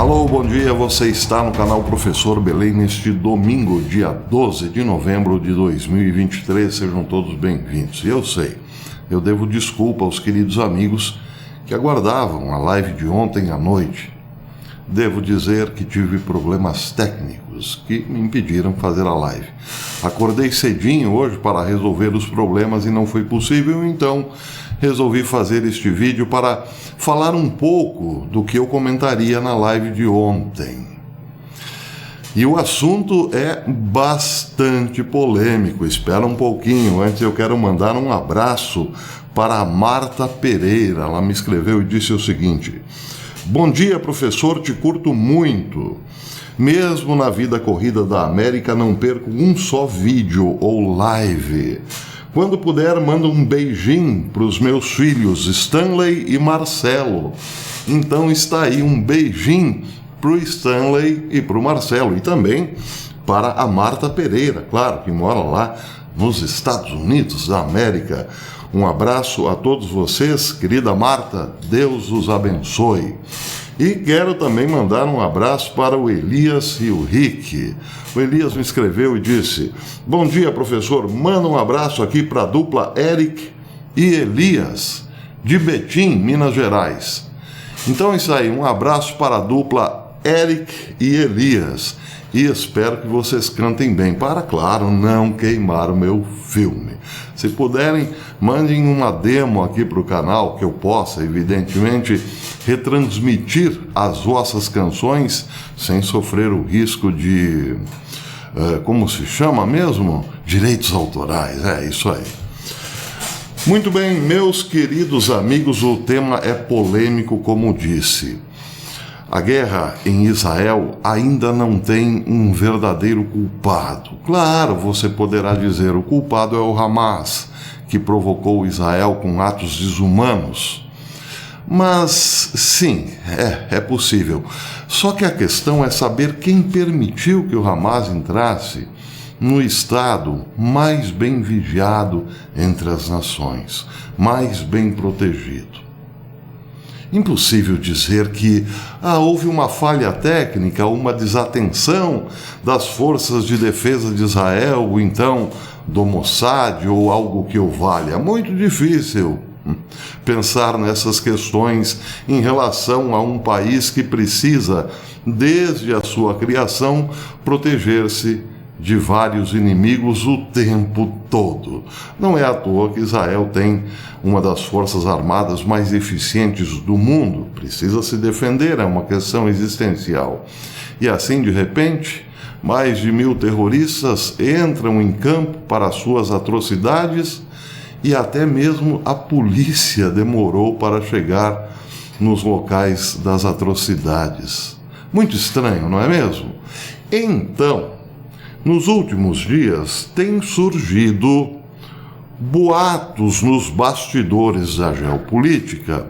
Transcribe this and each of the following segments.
Alô, bom dia, você está no canal Professor Belém neste domingo, dia 12 de novembro de 2023, sejam todos bem-vindos. E eu sei, eu devo desculpa aos queridos amigos que aguardavam a live de ontem à noite. Devo dizer que tive problemas técnicos que me impediram de fazer a live. Acordei cedinho hoje para resolver os problemas e não foi possível, então resolvi fazer este vídeo para falar um pouco do que eu comentaria na live de ontem. E o assunto é bastante polêmico. Espera um pouquinho, antes eu quero mandar um abraço para a Marta Pereira. Ela me escreveu e disse o seguinte: bom dia, professor, te curto muito. Mesmo na vida corrida da América, não perco um só vídeo ou live. Quando puder, manda um beijinho para os meus filhos, Stanley e Marcelo. Então está aí um beijinho para o Stanley e para o Marcelo. E também para a Marta Pereira, claro, que mora lá nos Estados Unidos da América. Um abraço a todos vocês, querida Marta, Deus os abençoe. E quero também mandar um abraço para o Elias e o Rick. O Elias me escreveu e disse: bom dia, professor, manda um abraço aqui para a dupla Eric e Elias, de Betim, Minas Gerais. Então é isso aí, um abraço para a dupla Eric e Elias. E espero que vocês cantem bem, para, claro, não queimar o meu filme. Se puderem, mandem uma demo aqui para o canal, que eu possa, evidentemente, retransmitir as vossas canções sem sofrer o risco de, como se chama mesmo? Direitos autorais, é isso aí. Muito bem, meus queridos amigos, o tema é polêmico, como disse. A guerra em Israel ainda não tem um verdadeiro culpado. Claro, você poderá dizer, o culpado é o Hamas, que provocou Israel com atos desumanos. Mas, sim, é possível. Só que a questão é saber quem permitiu que o Hamas entrasse no estado mais bem vigiado entre as nações, mais bem protegido. Impossível dizer que houve uma falha técnica, uma desatenção das forças de defesa de Israel, ou então do Mossad, ou algo que o valha. Muito difícil pensar nessas questões em relação a um país que precisa, desde a sua criação, proteger-se de vários inimigos o tempo todo. Não é à toa que Israel tem uma das forças armadas mais eficientes do mundo. Precisa se defender, é uma questão existencial. E assim, de repente, mais de 1000 terroristas entram em campo para suas atrocidades e até mesmo a polícia demorou para chegar nos locais das atrocidades. Muito estranho, não é mesmo? Então, nos últimos dias, têm surgido boatos nos bastidores da geopolítica,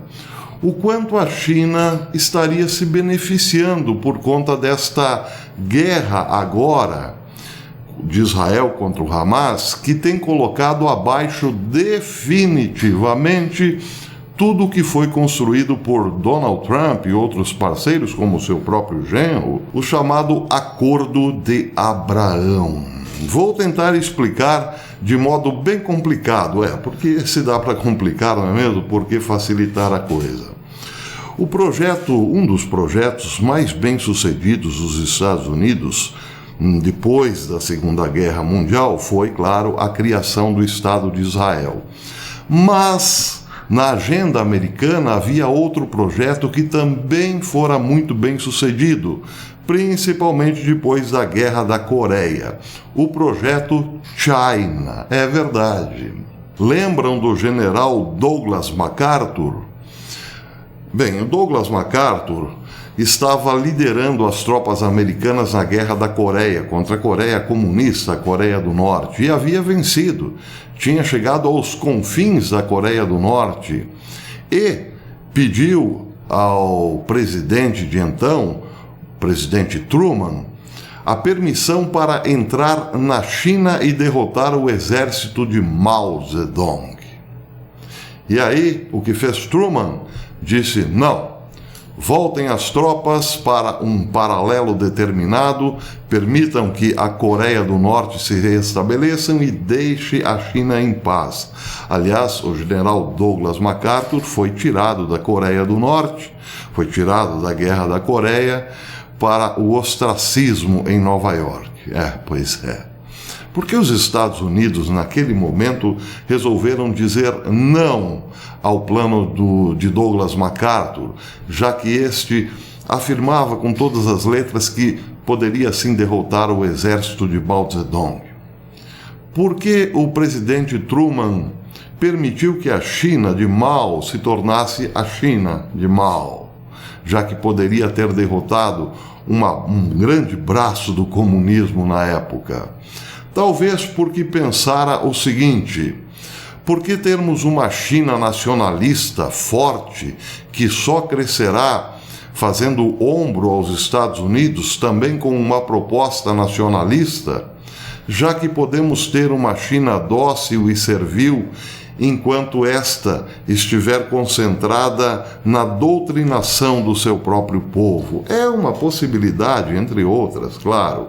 o quanto a China estaria se beneficiando por conta desta guerra agora de Israel contra o Hamas, que tem colocado abaixo definitivamente tudo o que foi construído por Donald Trump e outros parceiros, como o seu próprio genro, o chamado Acordo de Abraão. Vou tentar explicar de modo bem complicado, porque se dá para complicar, não é mesmo? Por que facilitar a coisa? O projeto, um dos projetos mais bem-sucedidos dos Estados Unidos, depois da Segunda Guerra Mundial, foi, claro, a criação do Estado de Israel. Mas na agenda americana havia outro projeto que também fora muito bem sucedido, principalmente depois da Guerra da Coreia, o projeto China. É verdade. Lembram do general Douglas MacArthur? Bem, o Douglas MacArthur estava liderando as tropas americanas na Guerra da Coreia, contra a Coreia comunista, a Coreia do Norte, e havia vencido. Tinha chegado aos confins da Coreia do Norte e pediu ao presidente de então, presidente Truman, a permissão para entrar na China e derrotar o exército de Mao Zedong. E aí, o que fez Truman? Disse: não, Voltem as tropas para um paralelo determinado, permitam que a Coreia do Norte se restabeleçam e deixe a China em paz. Aliás, o general Douglas MacArthur foi tirado da Coreia do Norte, foi tirado da Guerra da Coreia para o ostracismo em Nova York. Pois é. Porque os Estados Unidos, naquele momento, resolveram dizer não ao plano de Douglas MacArthur, já que este afirmava com todas as letras que poderia sim derrotar o exército de Mao Zedong. Porque o presidente Truman permitiu que a China de Mao se tornasse a China de Mao, já que poderia ter derrotado um grande braço do comunismo na época. Talvez porque pensara o seguinte: por que termos uma China nacionalista forte que só crescerá fazendo ombro aos Estados Unidos também com uma proposta nacionalista, já que podemos ter uma China dócil e servil enquanto esta estiver concentrada na doutrinação do seu próprio povo? É uma possibilidade, entre outras, claro.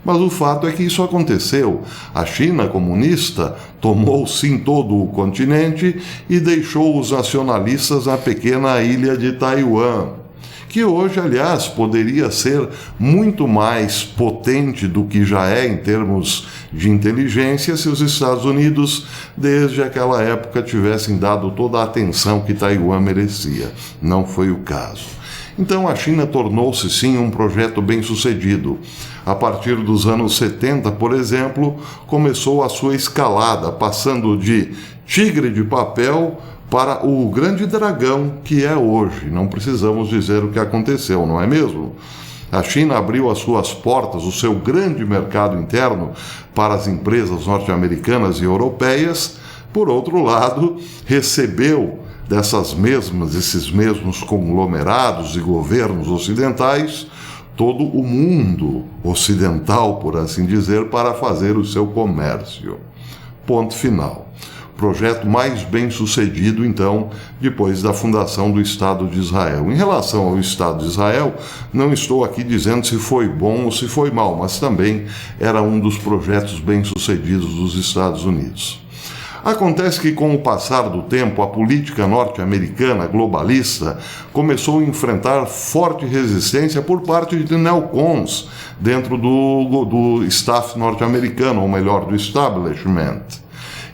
Mas o fato é que isso aconteceu. A China comunista tomou sim todo o continente e deixou os nacionalistas na pequena ilha de Taiwan, que hoje, aliás, poderia ser muito mais potente do que já é em termos de inteligência se os Estados Unidos, desde aquela época, tivessem dado toda a atenção que Taiwan merecia. Não foi o caso. Então a China tornou-se sim um projeto bem-sucedido. A partir dos anos 70, por exemplo, começou a sua escalada, passando de tigre de papel para o grande dragão que é hoje. Não precisamos dizer o que aconteceu, não é mesmo? A China abriu as suas portas, o seu grande mercado interno, para as empresas norte-americanas e europeias. Por outro lado, recebeu desses mesmos conglomerados e governos ocidentais todo o mundo ocidental, por assim dizer, para fazer o seu comércio. Ponto final. Projeto mais bem sucedido, então, depois da fundação do Estado de Israel. Em relação ao Estado de Israel, não estou aqui dizendo se foi bom ou se foi mal, mas também era um dos projetos bem sucedidos dos Estados Unidos. Acontece que, com o passar do tempo, a política norte-americana globalista começou a enfrentar forte resistência por parte de neocons dentro do staff norte-americano, ou melhor, do establishment.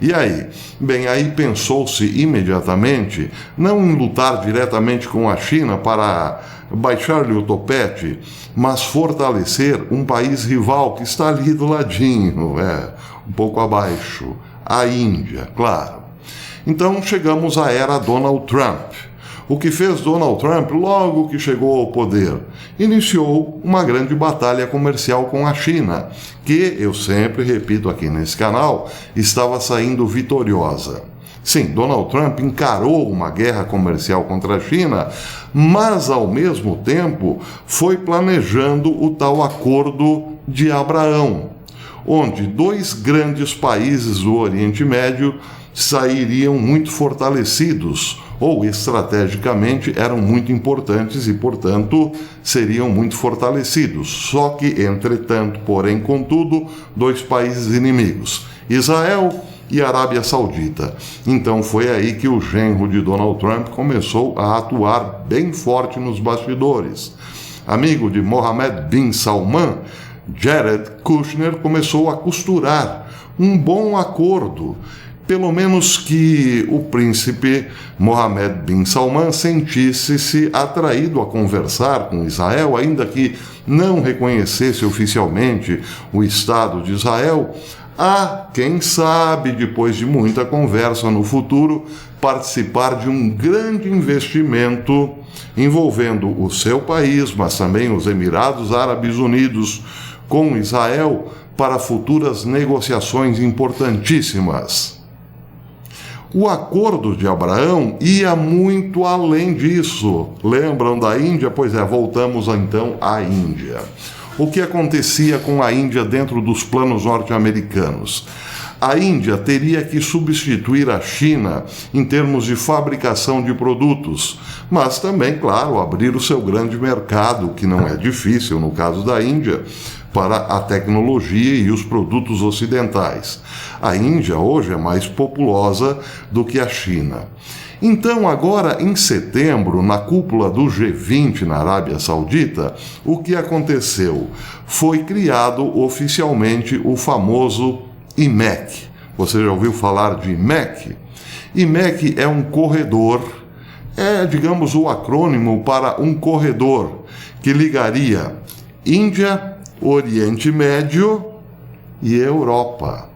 E aí? Bem, aí pensou-se imediatamente não em lutar diretamente com a China para baixar-lhe o topete, mas fortalecer um país rival que está ali do ladinho, um pouco abaixo. A Índia, claro. Então chegamos à era Donald Trump. O que fez Donald Trump logo que chegou ao poder? Iniciou uma grande batalha comercial com a China, que, eu sempre repito aqui nesse canal, estava saindo vitoriosa. Sim, Donald Trump encarou uma guerra comercial contra a China, mas, ao mesmo tempo, foi planejando o tal Acordo de Abraão, onde dois grandes países do Oriente Médio sairiam muito fortalecidos, ou estrategicamente eram muito importantes e, portanto, seriam muito fortalecidos. Só que, entretanto, porém, contudo, dois países inimigos, Israel e Arábia Saudita. Então foi aí que o genro de Donald Trump começou a atuar bem forte nos bastidores. Amigo de Mohammed bin Salman, Jared Kushner começou a costurar um bom acordo, pelo menos que o príncipe Mohammed bin Salman sentisse-se atraído a conversar com Israel, ainda que não reconhecesse oficialmente o Estado de Israel, a, quem sabe, depois de muita conversa no futuro, participar de um grande investimento envolvendo o seu país, mas também os Emirados Árabes Unidos, com Israel para futuras negociações importantíssimas. O Acordo de Abraão ia muito além disso. Lembram da Índia? Pois é, voltamos então à Índia. O que acontecia com a Índia dentro dos planos norte-americanos? A Índia teria que substituir a China em termos de fabricação de produtos, mas também, claro, abrir o seu grande mercado, que não é difícil no caso da Índia, para a tecnologia e os produtos ocidentais. A Índia hoje é mais populosa do que a China. Então, agora em setembro, na cúpula do G20 na Arábia Saudita, o que aconteceu? Foi criado oficialmente o famoso IMEC. Você já ouviu falar de IMEC? IMEC é um corredor, digamos, o acrônimo para um corredor que ligaria Índia, Oriente Médio e Europa.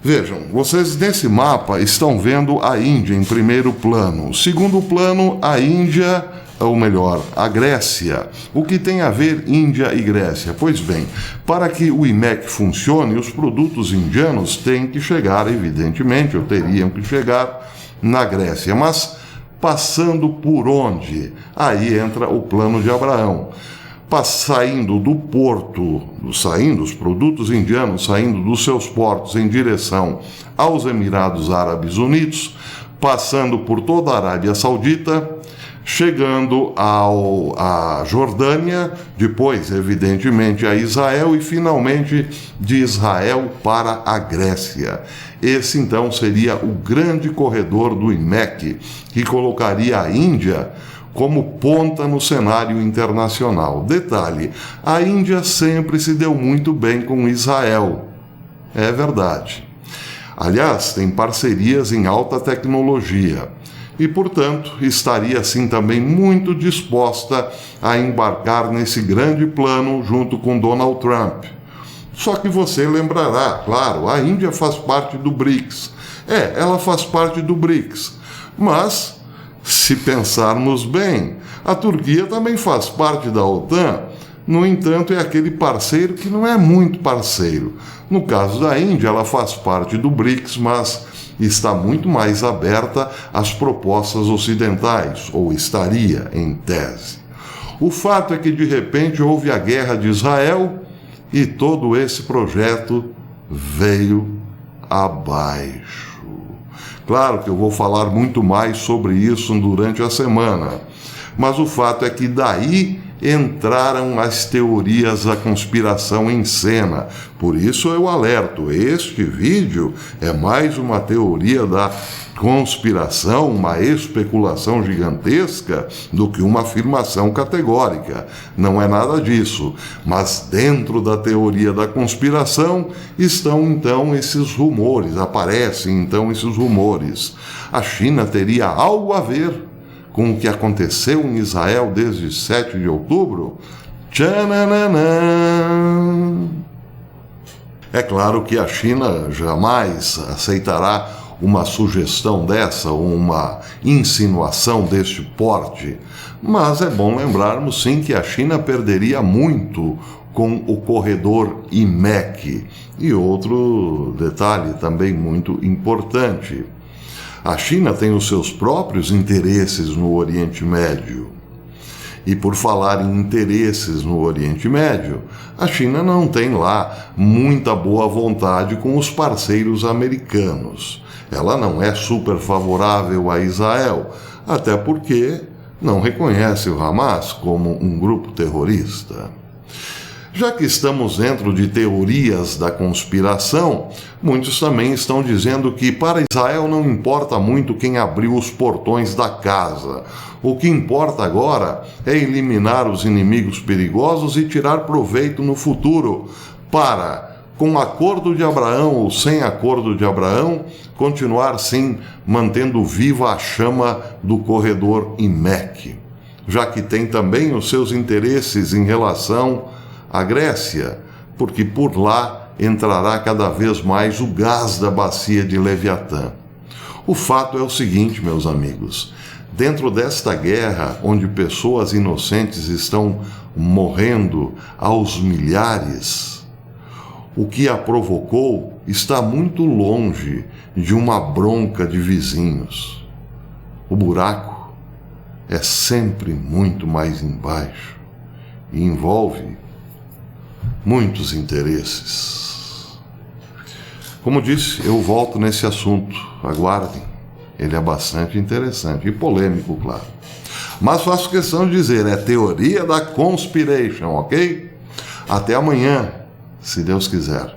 Vejam, vocês nesse mapa estão vendo a Índia em primeiro plano. Segundo plano, a Índia, ou melhor, a Grécia. O que tem a ver Índia e Grécia? Pois bem, para que o IMEC funcione, os produtos indianos têm que chegar, evidentemente, ou teriam que chegar na Grécia. Mas passando por onde? Aí entra o plano de Abraão. Saindo do porto, os produtos indianos saindo dos seus portos em direção aos Emirados Árabes Unidos, passando por toda a Arábia Saudita, chegando à Jordânia, depois, evidentemente, a Israel e, finalmente, de Israel para a Grécia. Esse, então, seria o grande corredor do IMEC, que colocaria a Índia como ponta no cenário internacional. Detalhe, a Índia sempre se deu muito bem com Israel. É verdade. Aliás, tem parcerias em alta tecnologia e, portanto, estaria assim também muito disposta a embarcar nesse grande plano junto com Donald Trump. Só que você lembrará, claro, a Índia faz parte do BRICS. Ela faz parte do BRICS, mas se pensarmos bem, a Turquia também faz parte da OTAN. No entanto, é aquele parceiro que não é muito parceiro. No caso da Índia, ela faz parte do BRICS, mas está muito mais aberta às propostas ocidentais, ou estaria, em tese. O fato é que, de repente, houve a guerra de Israel e todo esse projeto veio abaixo. Claro que eu vou falar muito mais sobre isso durante a semana, mas o fato é que daí entraram as teorias da conspiração em cena. Por isso eu alerto, este vídeo é mais uma teoria da conspiração, uma especulação gigantesca, do que uma afirmação categórica. Não é nada disso. Mas dentro da teoria da conspiração estão então esses rumores, aparecem então esses rumores. A China teria algo a ver com o que aconteceu em Israel desde 7 de outubro? Tchananã! É claro que a China jamais aceitará uma sugestão dessa, uma insinuação deste porte, mas é bom lembrarmos sim que a China perderia muito com o corredor IMEC. E outro detalhe também muito importante: a China tem os seus próprios interesses no Oriente Médio. E por falar em interesses no Oriente Médio, a China não tem lá muita boa vontade com os parceiros americanos. Ela não é super favorável a Israel, até porque não reconhece o Hamas como um grupo terrorista. Já que estamos dentro de teorias da conspiração, muitos também estão dizendo que para Israel não importa muito quem abriu os portões da casa. O que importa agora é eliminar os inimigos perigosos e tirar proveito no futuro para, com acordo de Abraão ou sem acordo de Abraão, continuar sim mantendo viva a chama do corredor IMEC, já que tem também os seus interesses em relação à Grécia, porque por lá entrará cada vez mais o gás da bacia de Leviatã. O fato é o seguinte, meus amigos: dentro desta guerra, onde pessoas inocentes estão morrendo aos milhares, o que a provocou está muito longe de uma bronca de vizinhos. O buraco é sempre muito mais embaixo e envolve muitos interesses. Como disse, eu volto nesse assunto, aguardem. Ele é bastante interessante e polêmico, claro. Mas faço questão de dizer, é teoria da conspiration, ok? Até amanhã, se Deus quiser.